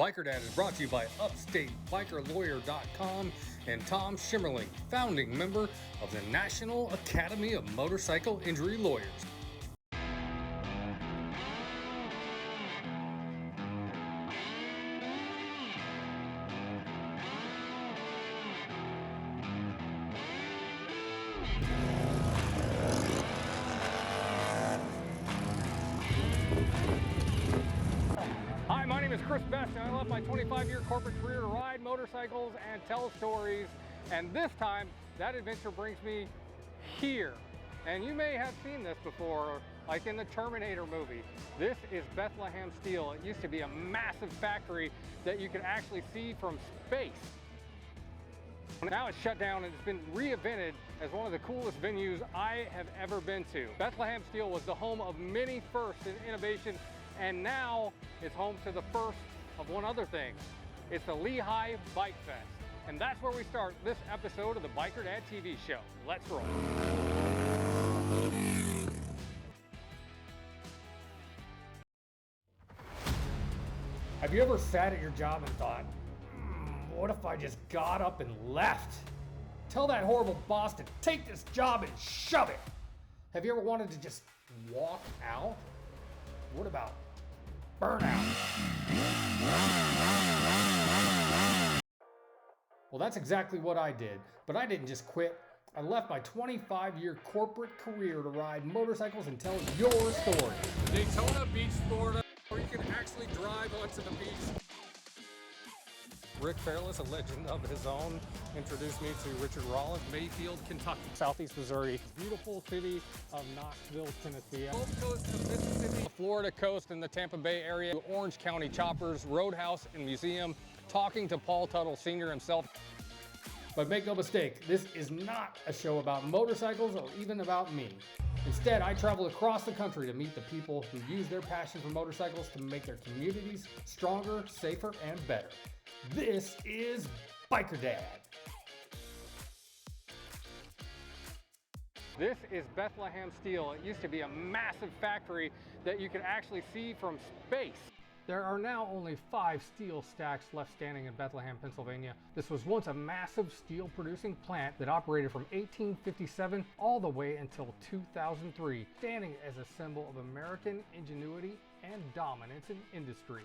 Biker Dad is brought to you by UpstateBikerLawyer.com and Tom Schimmerling, founding member of the National Academy of Motorcycle Injury Lawyers. Hi, my name is Chris Best, and I left my 25-year corporate career to ride motorcycles and tell stories. And this time, that adventure brings me here. And you may have seen this before, like in the Terminator movie. This is Bethlehem Steel. It used to be a massive factory that you could actually see from space. Now it's shut down and it's been reinvented as one of the coolest venues I have ever been to. Bethlehem Steel was the home of many firsts in innovation, and now it's home to the first of one other thing. It's the Lehigh Bike Fest. And that's where we start this episode of the Biker Dad TV show. Let's roll. Have you ever sat at your job and thought, what if I just got up and left? Tell that horrible boss to take this job and shove it. Have you ever wanted to just walk out? What about burnout? Well, that's exactly what I did, but I didn't just quit. I left my 25-year corporate career to ride motorcycles and tell your story. Daytona Beach, Florida, where you can actually drive onto the beach. Rick Fairless, a legend of his own, introduced me to Richard Rollins, Mayfield, Kentucky. Southeast Missouri, beautiful city of Knoxville, Tennessee. Gulf Coast of Mississippi, the Florida coast and the Tampa Bay area, Orange County Choppers, Roadhouse and Museum, talking to Paul Tuttle Sr. himself. But make no mistake, this is not a show about motorcycles or even about me. Instead, I travel across the country to meet the people who use their passion for motorcycles to make their communities stronger, safer, and better. This is Biker Dad. This is Bethlehem Steel. It used to be a massive factory that you could actually see from space. There are now only 5 steel stacks left standing in Bethlehem, Pennsylvania. This was once a massive steel producing plant that operated from 1857 all the way until 2003, standing as a symbol of American ingenuity and dominance in industry.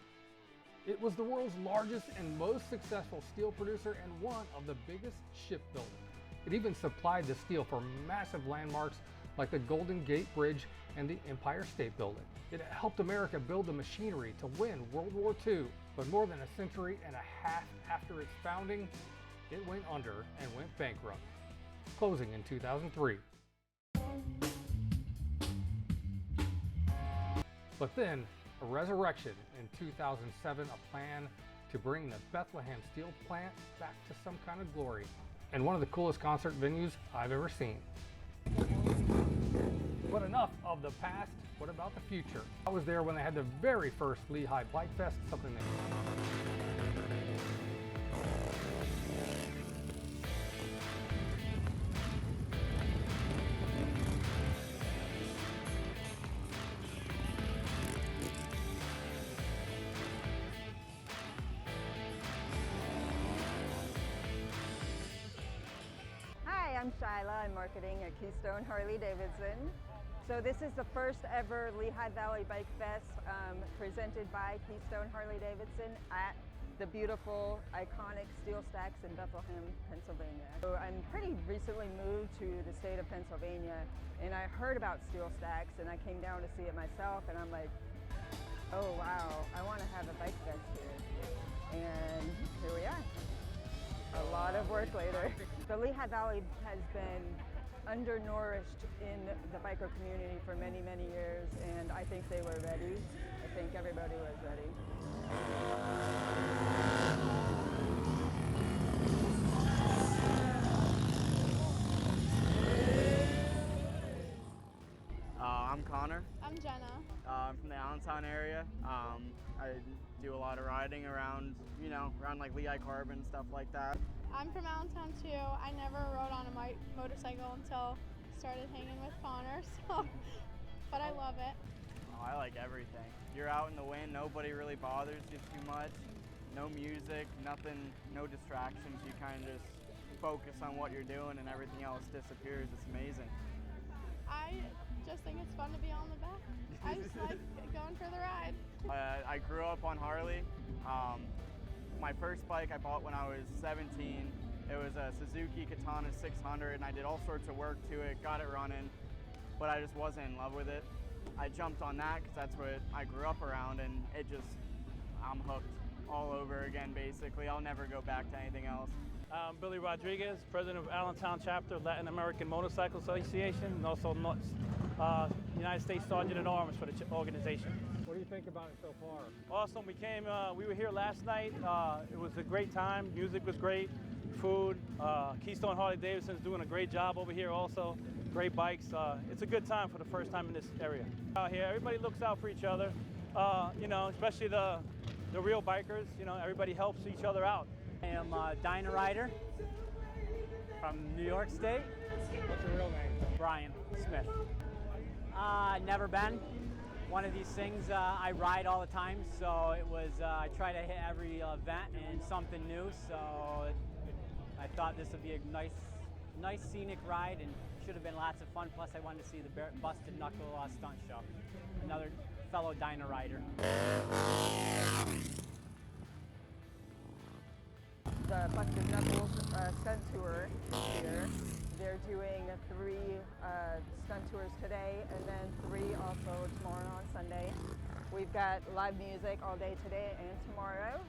It was the world's largest and most successful steel producer and one of the biggest shipbuilders. It even supplied the steel for massive landmarks like the Golden Gate Bridge and the Empire State Building. It helped America build the machinery to win World War II, but more than a century and a half after its founding, it went under and went bankrupt, closing in 2003. But then, a resurrection in 2007, a plan to bring the Bethlehem Steel plant back to some kind of glory, and one of the coolest concert venues I've ever seen. But enough of the past, what about the future? I was there when they had the very first Lehigh Bike Fest, something that I'm Shyla. I'm marketing at Keystone Harley-Davidson. So this is the first ever Lehigh Valley Bike Fest presented by Keystone Harley-Davidson at the beautiful, iconic steel stacks in Bethlehem, Pennsylvania. So I'm pretty recently moved to the state of Pennsylvania, and I heard about steel stacks and I came down to see it myself, and I'm like, oh wow, I want to have a bike fest here. And here we are. A lot of work later. The Lehigh Valley has been undernourished in the biker community for many, many years, and I think they were ready. I think everybody was ready. I'm Connor. I'm Jenna. I'm from the Allentown area. I do a lot of riding around, around like Lehigh Carbon, stuff like that. I'm from Allentown too. I never rode on a motorcycle until I started hanging with Connor, but I love it. Oh, I like everything. You're out in the wind, nobody really bothers you too much. no music, nothing, no distractions. You kind of just focus on what you're doing and everything else disappears. It's amazing. I just think it's fun to be on the back. I just like going for the ride. I grew up on Harley. My first bike I bought when I was 17. It was a Suzuki Katana 600, and I did all sorts of work to it, got it running, but I just wasn't in love with it. I jumped on that because that's what I grew up around, and I'm hooked all over again, basically. I'll never go back to anything else. I'm Billy Rodriguez, president of Allentown chapter of Latin American Motorcycle Association, and also United States Sergeant at Arms for the organization. What do you think about it so far? Awesome. We were here last night. It was a great time. Music was great. Food. Keystone Harley Davidson's doing a great job over here also. Great bikes. It's a good time for the first time in this area. Out here, everybody looks out for each other. Especially the real bikers. Everybody helps each other out. I am a Dyna rider from New York State. What's your real name? Brian Smith. Never been. One of these things I ride all the time, so it was I try to hit every event and something new. So I thought this would be a nice scenic ride, and should have been lots of fun. Plus, I wanted to see the Busted Knuckle stunt show. Another fellow Dyna rider. The Busted Knuckles stunt tour here. They're doing 3 stunt tours today and then 3 also tomorrow on Sunday. We've got live music all day today and tomorrow.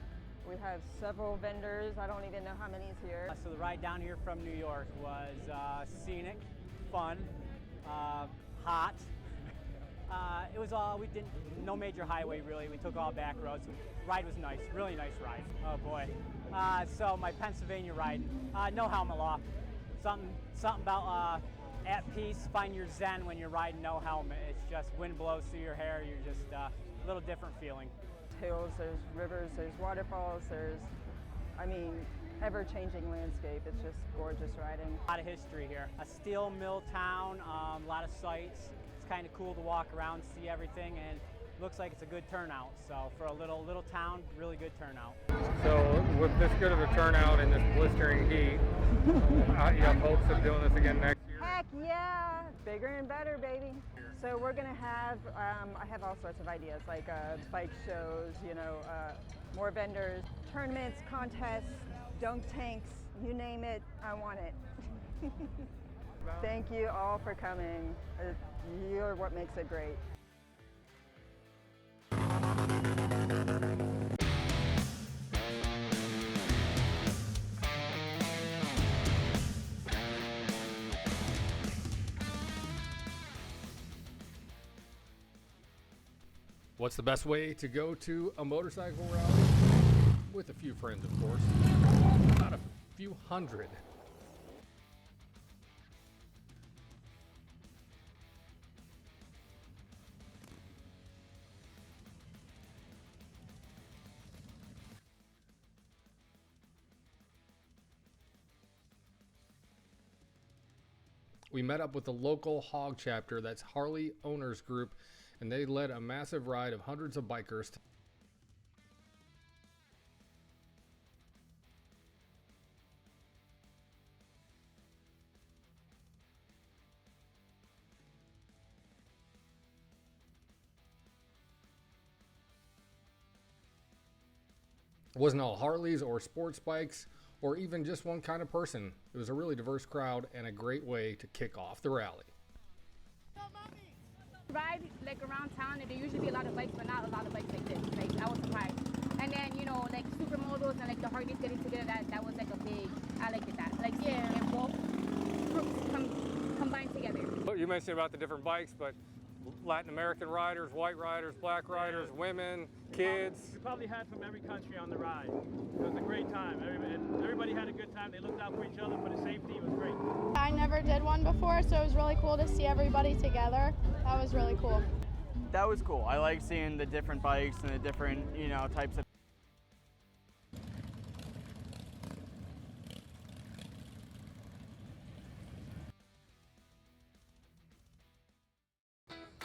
We have several vendors. I don't even know how many's here. So the ride down here from New York was scenic, fun, hot. It was all, no major highway really. We took all back roads. Ride was nice, really nice ride. Oh boy. So my Pennsylvania ride, no helmet law. Something about at peace, find your zen when you're riding no helmet. It's just wind blows through your hair. You're just a little different feeling. Hills, there's rivers, there's waterfalls, there's, ever-changing landscape. It's just gorgeous riding. A lot of history here. A steel mill town, a lot of sights. It's kind of cool to walk around, see everything, and looks like it's a good turnout. So for a little town, really good turnout. So with this good of a turnout in this blistering heat, you have hopes of doing this again next year? Heck yeah! Bigger and better, baby. So we're gonna have, I have all sorts of ideas, like bike shows, more vendors, tournaments, contests, dunk tanks, you name it, I want it. Thank you all for coming. You're what makes it great. What's the best way to go to a motorcycle rally? With a few friends, of course. About a few hundred. We met up with the local hog chapter, that's Harley Owners Group, and they led a massive ride of hundreds of bikers. It wasn't all Harleys or sports bikes or even just one kind of person. It was a really diverse crowd and a great way to kick off the rally. Ride like around town, and there usually be a lot of bikes, but not a lot of bikes like this. Like I was surprised. And then like supermodels and like the Harleys getting together, that was like a big. I liked it that. Like and both groups combined together. You mentioned about the different bikes, but Latin American riders, white riders, black riders, women, kids. We probably had from every country on the ride. It was a great time. Everybody had a good time. They looked out for each other for the safety. It was great. I never did one before, so it was really cool to see everybody together. That was really cool. That was cool. I like seeing the different bikes and the different, types of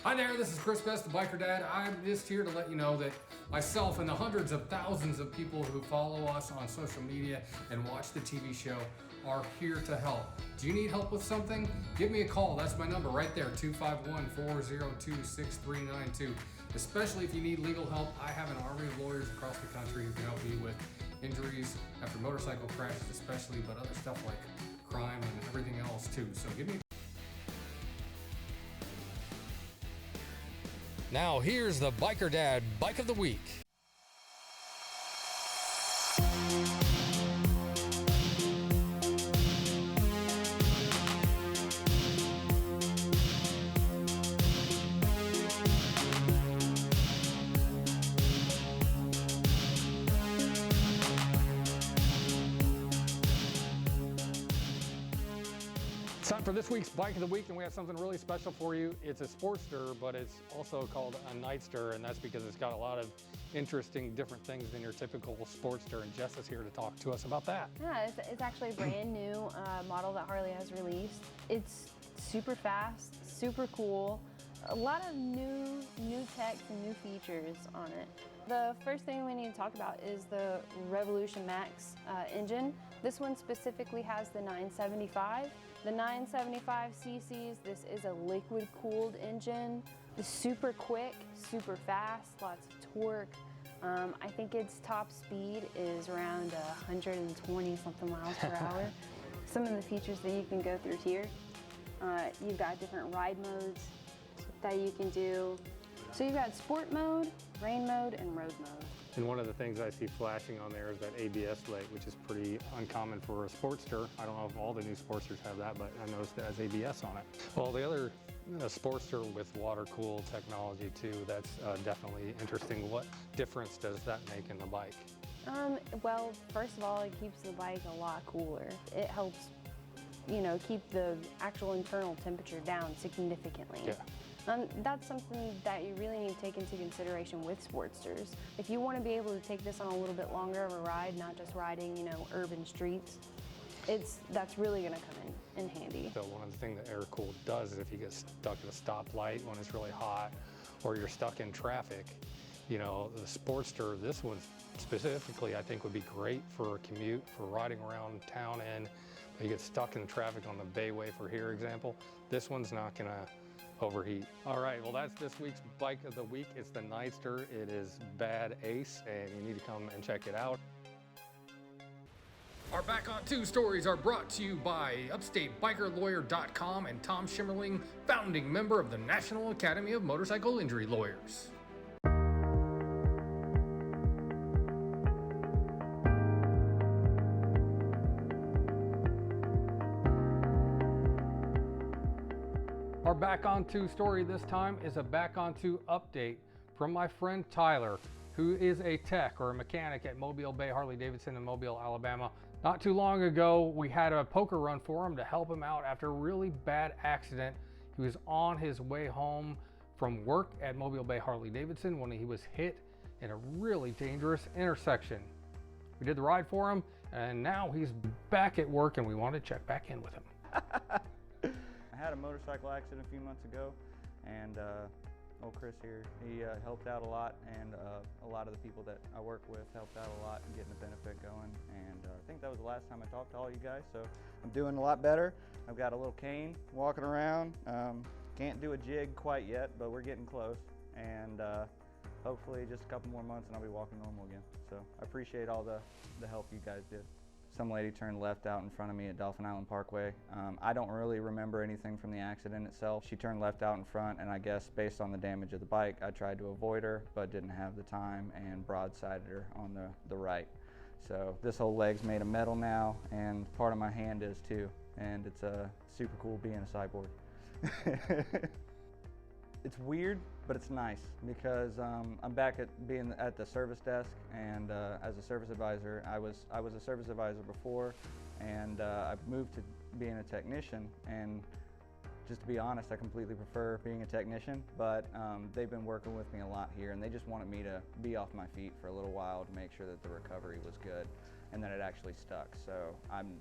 Hi there, this is Chris Best, the Biker Dad. I'm just here to let you know that myself and the hundreds of thousands of people who follow us on social media and watch the TV show are here to help. Do you need help with something? Give me a call. That's my number right there, 251-402-6392. Especially if you need legal help, I have an army of lawyers across the country who can help you with injuries after motorcycle crashes especially, but other stuff like crime and everything else too. So give me. Now here's the Biker Dad Bike of the Week. It's time for this week's Bike of the Week, and we have something really special for you. It's a Sportster, but it's also called a Nightster, and that's because it's got a lot of interesting different things than your typical Sportster, and Jess is here to talk to us about that. Yeah, it's actually a brand new model that Harley has released. It's super fast, super cool, a lot of new tech and new features on it. The first thing we need to talk about is the Revolution Max engine. This one specifically has the 975. The 975 cc's, this is a liquid-cooled engine. It's super quick, super fast, lots of torque. I think its top speed is around 120 something miles per hour. Some of the features that you can go through here, you've got different ride modes that you can do. So you've got sport mode, rain mode, and road mode. And one of the things I see flashing on there is that ABS light, which is pretty uncommon for a Sportster. I don't know if all the new Sportsters have that, but I noticed it has ABS on it. Well, the other Sportster with water-cooled technology too, that's definitely interesting. What difference does that make in the bike? Well, first of all, it keeps the bike a lot cooler. It helps, keep the actual internal temperature down significantly. Yeah. That's something that you really need to take into consideration with Sportsters. If you want to be able to take this on a little bit longer of a ride, not just riding, urban streets, that's really going to come in handy. So one of the things that air cooled does is if you get stuck at a stoplight when it's really hot, or you're stuck in traffic, the Sportster, this one specifically, I think would be great for a commute, for riding around town, and you get stuck in traffic on the Bayway, for here example. This one's not going to overheat. All right, well, that's this week's Bike of the Week. It's the Nightster. It is bad ace, and you need to come and check it out. Our Back on Two stories are brought to you by UpstateBikerLawyer.com and Tom Schimmerling, founding member of the National Academy of Motorcycle Injury Lawyers. Our Back on Two story this time is a Back on Two update from my friend Tyler, who is a tech or a mechanic at Mobile Bay Harley-Davidson in Mobile, Alabama. Not too long ago, we had a poker run for him to help him out after a really bad accident. He was on his way home from work at Mobile Bay Harley-Davidson when he was hit in a really dangerous intersection. We did the ride for him, and now he's back at work, and we want to check back in with him. I had a motorcycle accident a few months ago, and old Chris here, he helped out a lot, and a lot of the people that I work with helped out a lot in getting the benefit going, and I think that was the last time I talked to all you guys, so I'm doing a lot better. I've got a little cane walking around. Can't do a jig quite yet, but we're getting close, and hopefully just a couple more months and I'll be walking normal again. So I appreciate all the help you guys did. Some lady turned left out in front of me at Dolphin Island Parkway. I don't really remember anything from the accident itself. She turned left out in front, and I guess based on the damage of the bike, I tried to avoid her, but didn't have the time and broadsided her on the right. So this whole leg's made of metal now, and part of my hand is too, and it's super cool being a cyborg. It's weird, but it's nice because I'm back at being at the service desk, and as a service advisor. I was a service advisor before, and I've moved to being a technician, and just to be honest, I completely prefer being a technician, but they've been working with me a lot here, and they just wanted me to be off my feet for a little while to make sure that the recovery was good and that it actually stuck. So I'm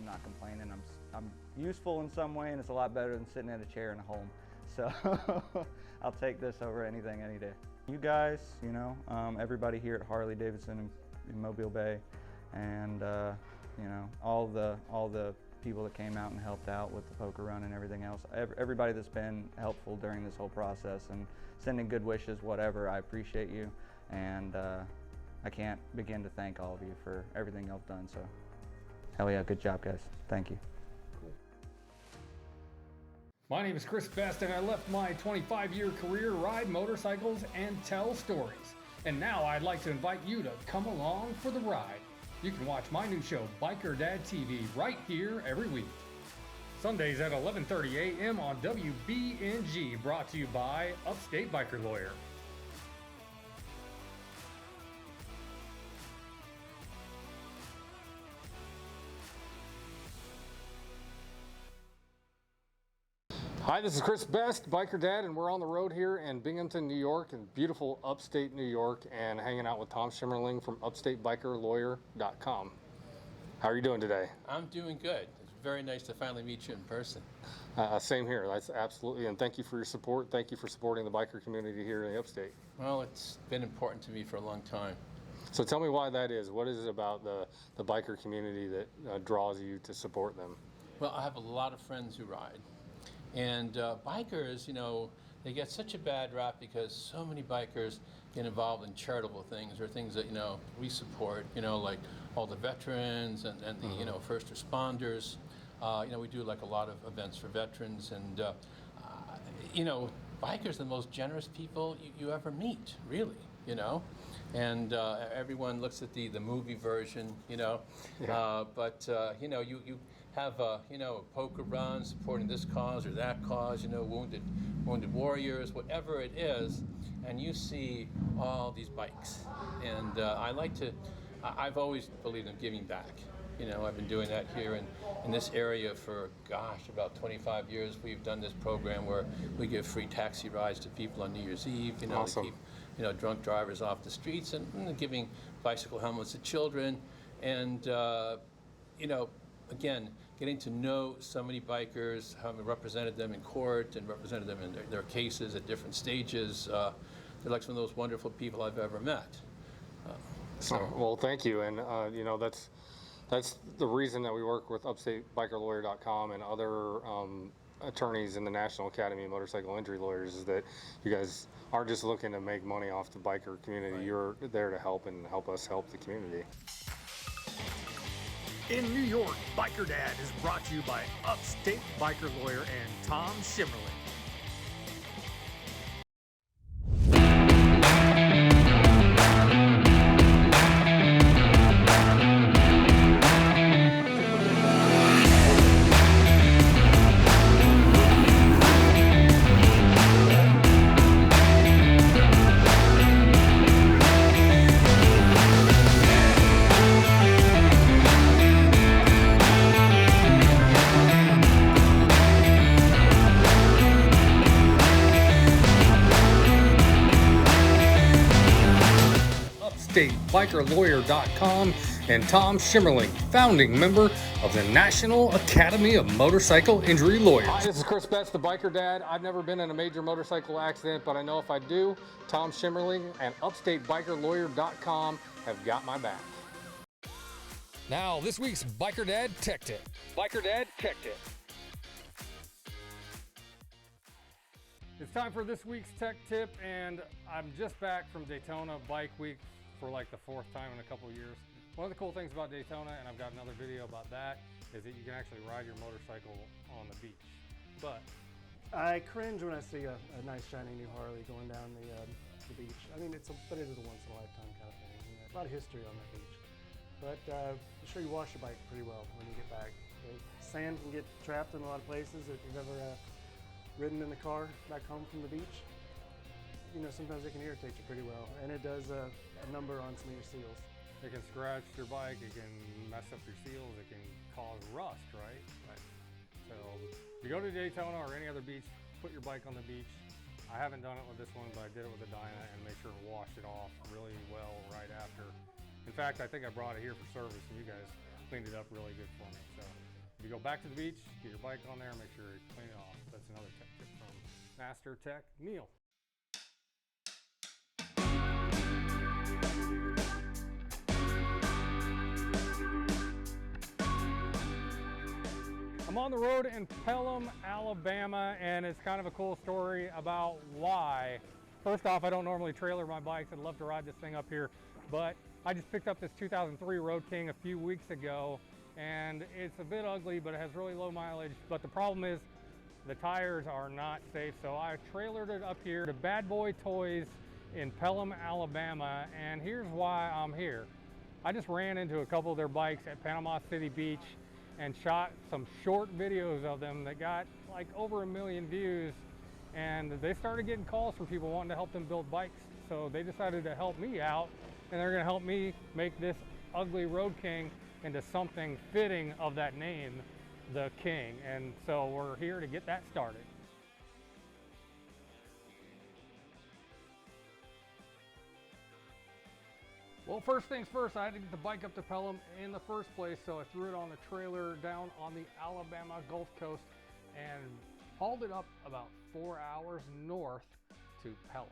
not complaining. I'm useful in some way, and it's a lot better than sitting at a chair in a home. So I'll take this over anything any day. You guys, you know, everybody here at Harley Davidson in Mobile Bay, and you know, all the people that came out and helped out with the poker run and everything else. Everybody that's been helpful during this whole process and sending good wishes, whatever. I appreciate you, and I can't begin to thank all of you for everything y'all done. So, hell yeah, good job, guys. Thank you. My name is Chris Best, and I left my 25-year career to ride motorcycles and tell stories. And now I'd like to invite you to come along for the ride. You can watch my new show, Biker Dad TV, right here every week. Sundays at 11:30 a.m. on WBNG, brought to you by Upstate Biker Lawyer. Hi, this is Chris Best, Biker Dad, and we're on the road here in Binghamton, New York, in beautiful upstate New York, and hanging out with Tom Schimmerling from upstatebikerlawyer.com. How are you doing today? I'm doing good. It's very nice to finally meet you in person. Same here. That's absolutely, and thank you for your support. Thank you for supporting the biker community here in the upstate. Well, it's been important to me for a long time. So tell me why that is. What is it about the biker community that draws you to support them? Well, I have a lot of friends who ride. And bikers, you know, they get such a bad rap because so many bikers get involved in charitable things or things that, you know, we support, you know, like all the veterans and the, you know, first responders. You know, we do like a lot of events for veterans, and, you know, bikers are the most generous people you ever meet, really, you know. And everyone looks at the movie version, you know, Yeah. but, you know, you have you know, a poker run supporting this cause or that cause, you know, wounded warriors, whatever it is, and you see all these bikes. And I've always believed in giving back. You know, I've been doing that here in this area for, gosh, about 25 years. We've done this program where we give free taxi rides to people on New Year's Eve, you know, Awesome. to keep, you know, drunk drivers off the streets, and giving bicycle helmets to children. And, you know, again, getting to know so many bikers, having represented them in court and represented them in their cases at different stages. They're like some of those wonderful people I've ever met. Well, thank you. And, you know, that's the reason that we work with upstatebikerlawyer.com and other attorneys in the National Academy of Motorcycle Injury Lawyers, is that you guys aren't just looking to make money off the biker community. Right. You're there to help and help us help the community. In New York, Biker Dad is brought to you by Upstate Biker Lawyer and Tom Schimmerling. StateBikerLawyer.com, and Tom Schimmerling, founding member of the National Academy of Motorcycle Injury Lawyers. Hi, this is Chris Betts, the Biker Dad. I've never been in a major motorcycle accident, but I know if I do, Tom Schimmerling and UpstateBikerLawyer.com have got my back. Now, this week's Biker Dad Tech Tip. Biker Dad Tech Tip. It's time for this week's tech tip, and I'm just back from Daytona Bike Week for like the fourth time in a couple of years. One of the cool things about Daytona, and I've got another video about that, is that you can actually ride your motorcycle on the beach. But I cringe when I see a nice shiny new Harley going down the beach. I mean, it is a once in a lifetime kind of thing. You know, a lot of history on that beach. But be sure you wash your bike pretty well when you get back. The sand can get trapped in a lot of places. If you've ever ridden in the car back home from the beach, you know, sometimes it can irritate you pretty well, and it does a number on some of your seals. it can scratch your bike, it can mess up your seals, it can cause rust, right? So if you go to Daytona or any other beach, put your bike on the beach. I haven't done it with this one, but I did it with the Dyna and made sure to wash it off really well right after. In fact, I think I brought it here for service and you guys cleaned it up really good for me. So if you go back to the beach, get your bike on there, make sure you clean it off. That's another tip from Master Tech Neil. I'm on the road in Pelham, Alabama, and it's kind of a cool story about why. First off, I don't normally trailer my bikes. I'd love to ride this thing up here, but I just picked up this 2003 Road King a few weeks ago, and it's a bit ugly, but it has really low mileage. But the problem is the tires are not safe, so I trailered it up here to Bad Boy Toys in Pelham, Alabama, and here's why I'm here. I just ran into a couple of their bikes at Panama City Beach and shot some short videos of them that got like over 1 million views, and they started getting calls from people wanting to help them build bikes. So they decided to help me out, and they're gonna help me make this ugly Road King into something fitting of that name, the King. And so we're here to get that started. Well, first things first, I had to get the bike up to Pelham in the first place, so I threw it on the trailer down on the Alabama Gulf Coast and hauled it up about 4 hours north to Pelham.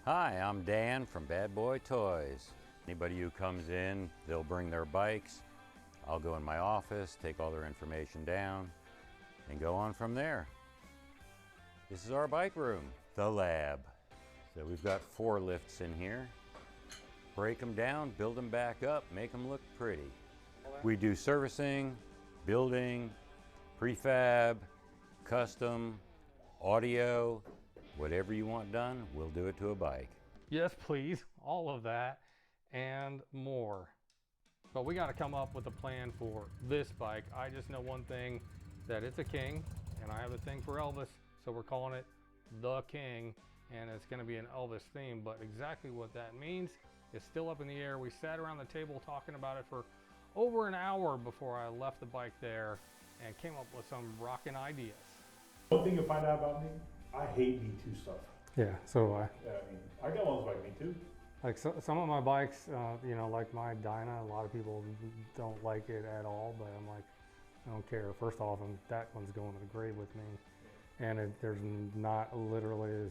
Hi, I'm Dan from Bad Boy Toys. Anybody who comes in, they'll bring their bikes. I'll go in my office, take all their information down, and go on from there. This is our bike room, the lab. So we've got 4 lifts in here. Break them down, build them back up, make them look pretty. We do servicing, building, prefab, custom, audio, whatever you want done, we'll do it to a bike. Yes, please, all of that and more. But we got to come up with a plan for this bike. I just know one thing, that it's a King, and I have a thing for Elvis, so we're calling it the King, and it's going to be an Elvis theme. But exactly what that means is still up in the air. We sat around the table talking about it for over an hour before I left the bike there and came up with some rocking ideas. One thing you'll find out about me, I hate Me2 stuff. Yeah, so do I. Yeah, I mean, I got one like Me2. Like some of my bikes, you know, like my Dyna, a lot of people don't like it at all, but I'm like, I don't care. First off, that one's going to the grave with me. And there's not literally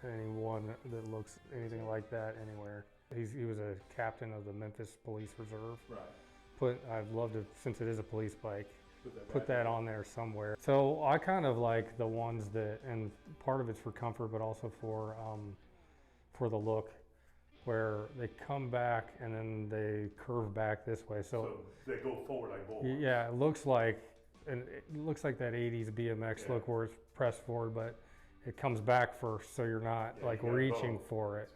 anyone that looks anything like that anywhere. He was a captain of the Memphis Police Reserve. Right. I'd love to, since it is a police bike, put that on there somewhere. So I kind of like the ones that, and part of it's for comfort, but also for the look, where they come back and then they curve back this way. So they go forward like bull. Yeah, it looks like that 80s BMX look where it's pressed forward, but it comes back first, so you're not like reaching for it.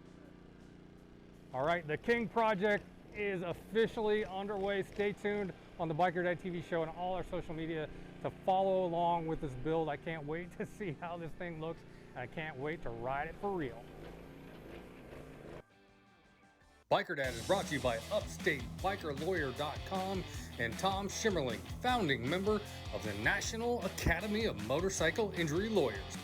All right, the King project is officially underway. Stay tuned on the Biker Dad TV show and all our social media to follow along with this build. I can't wait to see how this thing looks, and I can't wait to ride it for real. Biker Dad is brought to you by UpstateBikerLawyer.com and Tom Schimmerling, founding member of the National Academy of Motorcycle Injury Lawyers.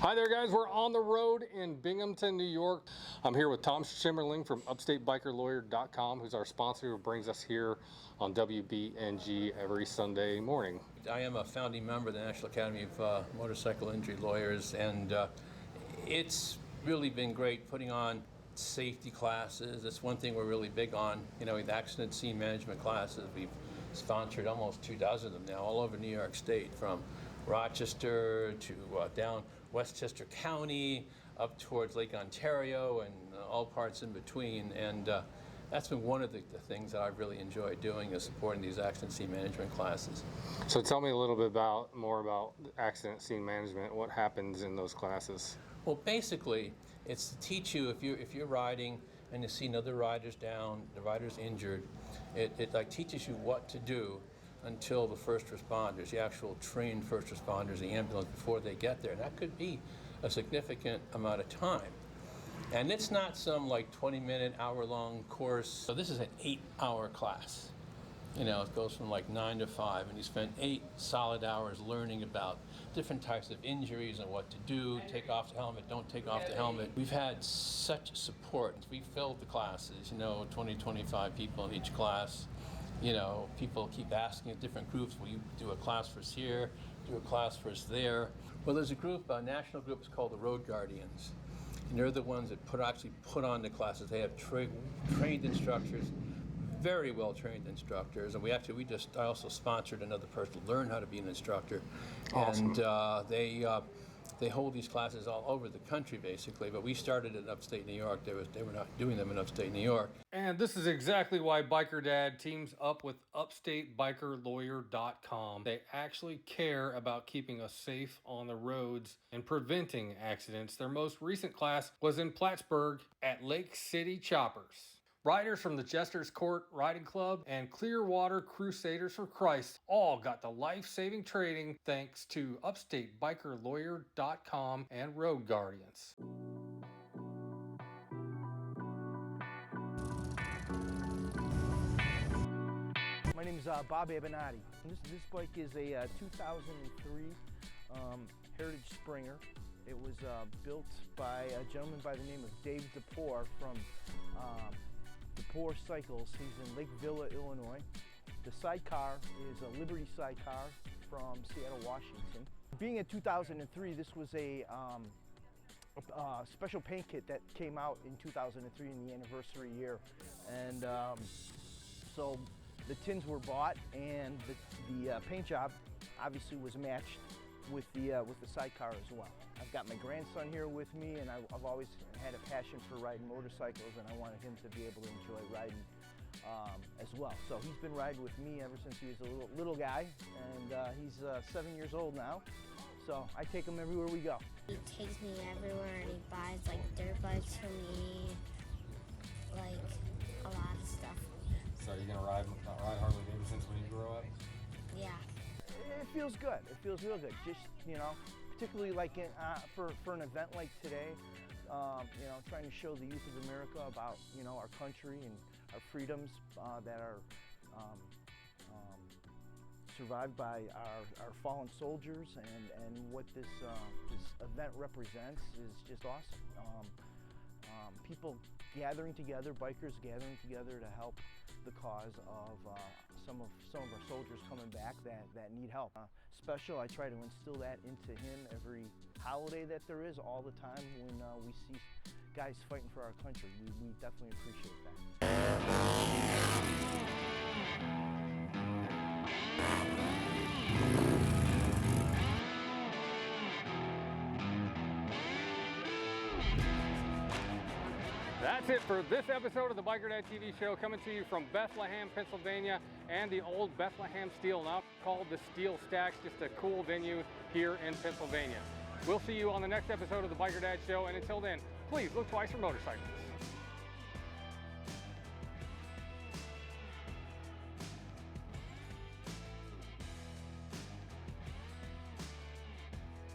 Hi there, guys. We're on the road in Binghamton, New York. I'm here with Tom Schimmerling from UpstateBikerLawyer.com, who's our sponsor, who brings us here on WBNG every Sunday morning. I am a founding member of the National Academy of Motorcycle Injury Lawyers, and it's really been great putting on safety classes. That's one thing we're really big on. You know, with accident scene management classes, we've sponsored almost 24 of them now all over New York State, from Rochester to down Westchester County up towards Lake Ontario and all parts in between. And that's been one of the things that I've really enjoyed doing, is supporting these accident scene management classes. So tell me a little bit more about accident scene management. What happens in those classes? Well, basically, it's to teach you, if you're riding and you see another rider's down, the rider's injured, it like teaches you what to do until the first responders, the actual trained first responders, the ambulance, before they get there. And that could be a significant amount of time. And it's not some like 20-minute, hour-long course. So this is an 8-hour class. You know, it goes from like 9 to 5, and you spend 8 solid hours learning about different types of injuries and what to do, take off the helmet, don't take off the helmet. We've had such support. We filled the classes, you know, 20, 25 people in each class. You know, people keep asking at different groups, will you do a class for us here, do a class for us there? Well, there's a group, a national group, it's called the Road Guardians. And they're the ones that actually put on the classes. They have trained instructors, very well-trained instructors, and I also sponsored another person to learn how to be an instructor. Awesome. And they hold these classes all over the country, basically, but we started in upstate New York. They were not doing them in upstate New York. And this is exactly why Biker Dad teams up with UpstateBikerLawyer.com. They actually care about keeping us safe on the roads and preventing accidents. Their most recent class was in Plattsburgh at Lake City Choppers. Riders from the Jester's Court Riding Club and Clearwater Crusaders for Christ all got the life-saving training thanks to UpstateBikerLawyer.com and Road Guardians. My name is Bob Abenati. This bike is a 2003 Heritage Springer. It was built by a gentleman by the name of Dave DePore from DePore Cycles. He's in Lake Villa, Illinois. The sidecar is a Liberty sidecar from Seattle, Washington. Being in 2003, this was a special paint kit that came out in 2003 in the anniversary year. And so the tins were bought, and the paint job obviously was matched with the sidecar as well. I've got my grandson here with me, and I've always had a passion for riding motorcycles, and I wanted him to be able to enjoy riding as well. So he's been riding with me ever since he was a little guy, and he's 7 years old now. So I take him everywhere we go. He takes me everywhere, and he buys like dirt bikes for me, like a lot of stuff. So you're gonna ride Harley Davidsons when you grow up? Yeah. It feels good. It feels real good. Just, you know, particularly like for an event like today, you know, trying to show the youth of America about, you know, our country and our freedoms that are survived by our fallen soldiers, and what this event represents is just awesome. People gathering together, bikers gathering together to help the cause of some of our soldiers coming back that need help. Special, I try to instill that into him every holiday that there is, all the time when we see guys fighting for our country. We definitely appreciate that. That's it for this episode of the Biker Dad TV show, coming to you from Bethlehem, Pennsylvania, and the old Bethlehem Steel, now called the Steel Stacks, just a cool venue here in Pennsylvania. We'll see you on the next episode of the Biker Dad show, and until then, please look twice for motorcycles.